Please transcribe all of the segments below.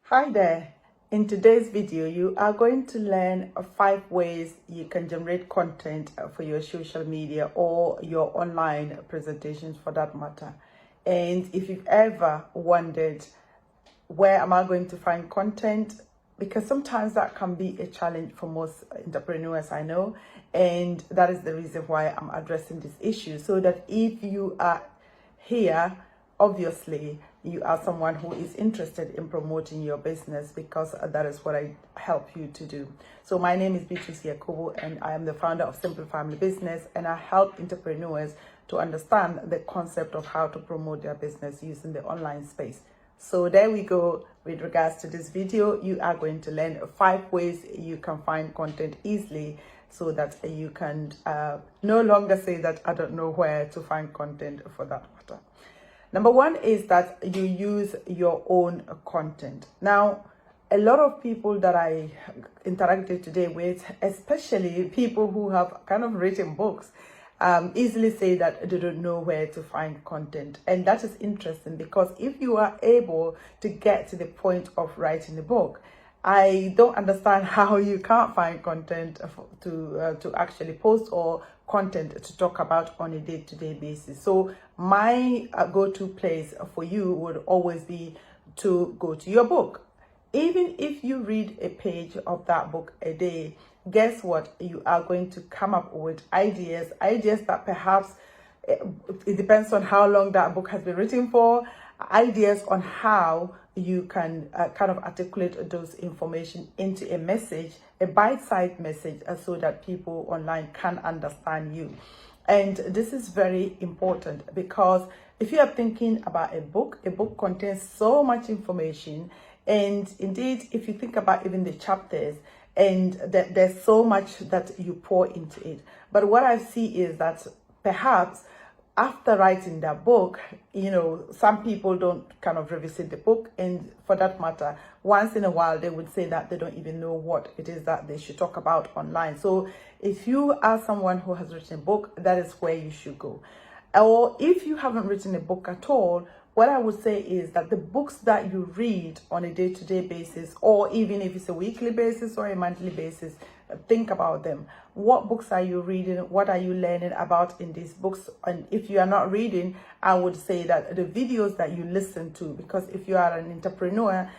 Hi there. In today's video, you are going to learn 5 ways you can generate content for your social media or your online presentations for that matter. And if you've ever wondered, where am I going to find content? Because sometimes that can be a challenge for most entrepreneurs I know. And that is the reason why I'm addressing this issue, so that if you are here, obviously you are someone who is interested in promoting your business, because that is what I help you to do. So my name is Beatrice Yakubu, and I am the founder of Simple Family Business, and I help entrepreneurs to understand the concept of how to promote their business using the online space. So there we go. With regards to this video, you are going to learn 5 ways you can find content easily, so that you can no longer say that I don't know where to find content for that matter. Number 1 is that you use your own content. Now, a lot of people that I interacted today with, especially people who have kind of written books, easily say that they don't know where to find content. And that is interesting, because if you are able to get to the point of writing a book, I don't understand how you can't find content to actually post, or content to talk about on a day-to-day basis. So my go-to place for you would always be to go to your book. Even if you read a page of that book a day, guess what? You are going to come up with ideas that perhaps, it depends on how long that book has been written for, ideas on how you can kind of articulate those information into a message, a bite-sized message, so that people online can understand you. And this is very important, because if you are thinking about a book contains so much information. And indeed, if you think about even the chapters, and there's so much that you pour into it. But what I see is that perhaps after writing that book, some people don't kind of revisit the book. And for that matter, once in a while, they would say that they don't even know what it is that they should talk about online. So if you are someone who has written a book, that is where you should go. Or if you haven't written a book at all, what I would say is that the books that you read on a day-to-day basis, or even if it's a weekly basis or a monthly basis, think about them. What books are you reading? What are you learning about in these books? And if you are not reading, I would say that the videos that you listen to, because if you are an entrepreneur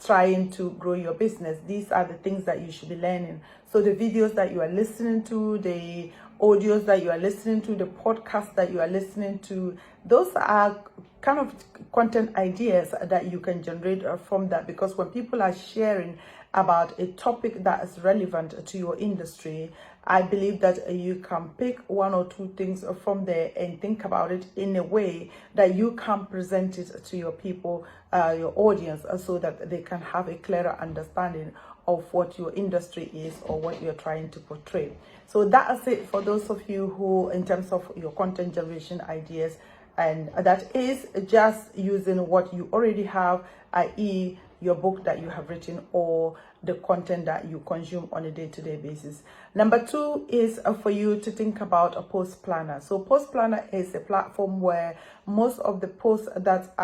trying to grow your business, these are the things that you should be learning. So the videos that you are listening to, the audios that you are listening to, the podcasts that you are listening to, those are kind of content ideas that you can generate from that. Because when people are sharing about a topic that is relevant to your industry, I believe that you can pick 1 or 2 things from there and think about it in a way that you can present it to your people, your audience, so that they can have a clearer understanding of what your industry is or what you're trying to portray. So that is it for those of you who, in terms of your content generation ideas, and that is just using what you already have, i.e. your book that you have written, or the content that you consume on a day-to-day basis. Number 2 is for you to think about a post planner. So post planner is a platform where most of the posts that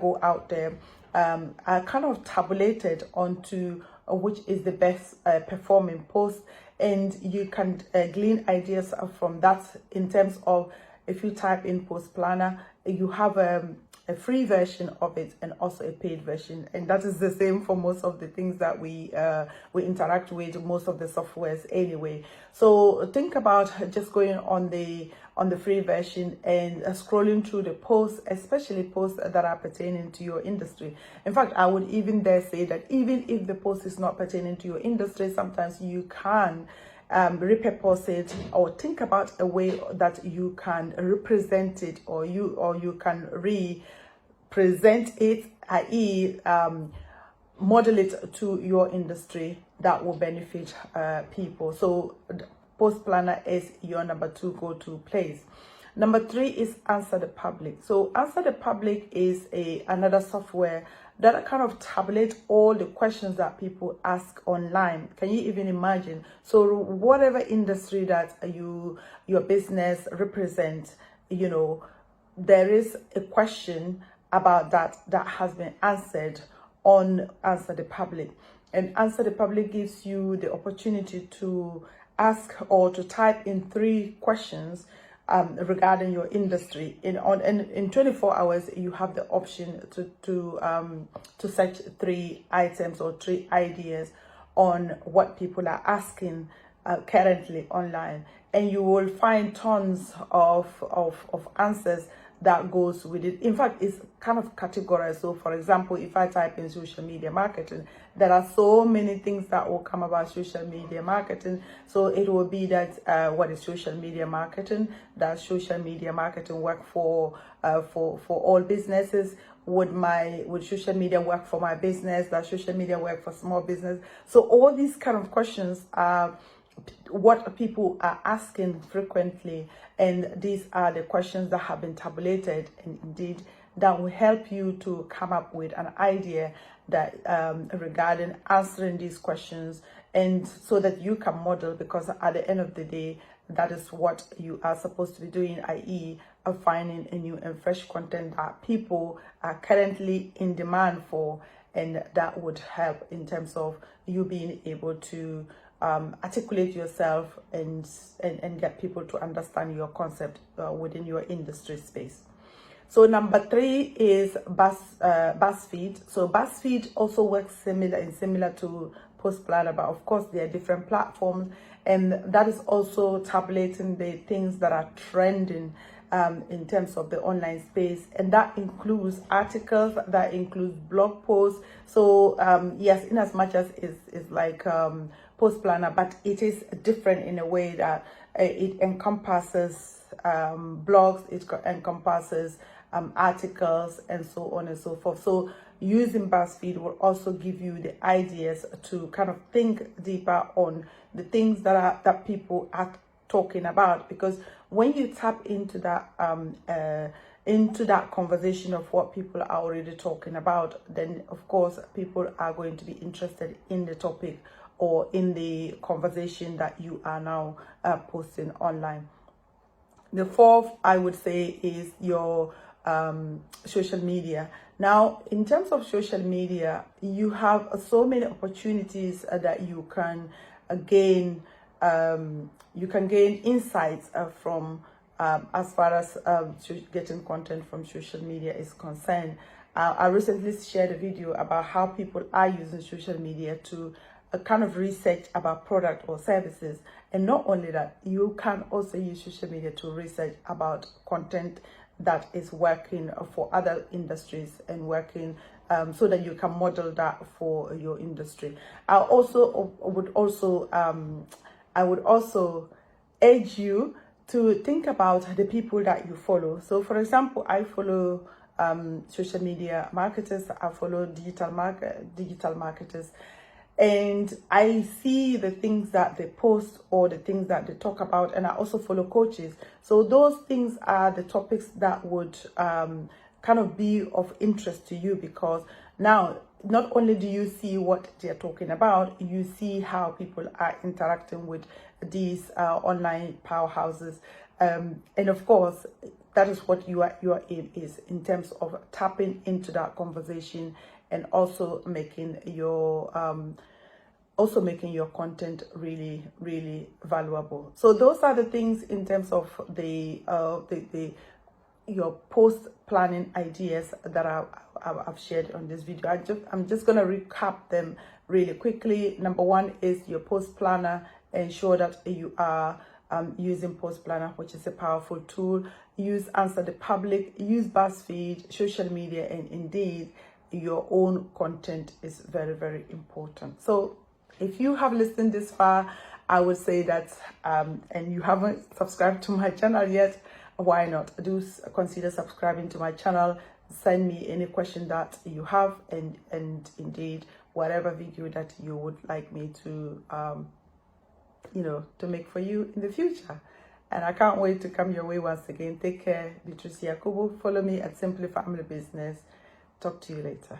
go out there are kind of tabulated onto which is the best performing post, and you can glean ideas from that. In terms of, if you type in post planner, you have a free version of it and also a paid version, and that is the same for most of the things that we interact with, most of the softwares anyway. So think about just going on the free version and scrolling through the posts, especially posts that are pertaining to your industry. In fact, I would even dare say that even if the post is not pertaining to your industry, sometimes you can repurpose it, or think about a way that you can represent it, or you can represent it, i.e. model it to your industry that will benefit people. So post planner is your number 2 go-to place. Number 3 is Answer the Public. So Answer the Public is another software that kind of tabulate all the questions that people ask online. Can you even imagine? So whatever industry that your business represents, there is a question about that has been answered on Answer the Public. And Answer the Public gives you the opportunity to ask or to type in 3 questions regarding your industry. In 24 hours, you have the option to search 3 items or 3 ideas on what people are asking currently online, and you will find tons of answers that goes with it. In fact, it's kind of categorized. So for example, if I type in social media marketing, there are so many things that will come about social media marketing. So it will be that what is social media marketing? Does social media marketing work for all businesses? Would social media work for my business? Does social media work for small business? So all these kind of questions are what people are asking frequently, and these are the questions that have been tabulated, and indeed that will help you to come up with an idea that regarding answering these questions, and so that you can model, because at the end of the day, that is what you are supposed to be doing, i.e. finding a new and fresh content that people are currently in demand for, and that would help in terms of you being able to articulate yourself and get people to understand your concept within your industry space. So number 3 is BuzzFeed. So BuzzFeed also works similar to Post Planner, but of course there are different platforms, and that is also tabulating the things that are trending in terms of the online space, and that includes articles, that includes blog posts. So yes, in as much as it's like Post Planner, but it is different in a way that it encompasses blogs, it encompasses articles, and so on and so forth. So using BuzzFeed will also give you the ideas to kind of think deeper on the things that people are talking about, because when you tap into that conversation of what people are already talking about, then of course people are going to be interested in the topic or in the conversation that you are now posting online. The 4th, I would say, is your social media. Now, in terms of social media, you have so many opportunities that you can gain. You can gain insights from as far as getting content from social media is concerned. I recently shared a video about how people are using social media to kind of research about product or services, and not only that, you can also use social media to research about content that is working for other industries and working so that you can model that for your industry. I would also urge you to think about the people that you follow. So for example, I follow social media marketers, I follow digital marketers, and I see the things that they post or the things that they talk about, and I also follow coaches. So those things are the topics that would kind of be of interest to you, because now not only do you see what they're talking about, you see how people are interacting with these online powerhouses, and of course that is what your aim is, in terms of tapping into that conversation and also making your content really, really valuable. So those are the things in terms of your post planning ideas that I've shared on this video. I'm just going to recap them really quickly. Number 1 is your post planner. Ensure that you are using Post Planner, which is a powerful tool. Use Answer the Public, use BuzzFeed, social media, and indeed your own content is very, very important. So if you have listened this far, I would say that and you haven't subscribed to my channel yet, why not? Do consider subscribing to my channel. Send me any question that you have, and indeed whatever video that you would like me to to make for you in the future. And I can't wait to come your way once again. Take care. Beatrice Yakubu. Follow me at Simply Family Business. Talk to you later.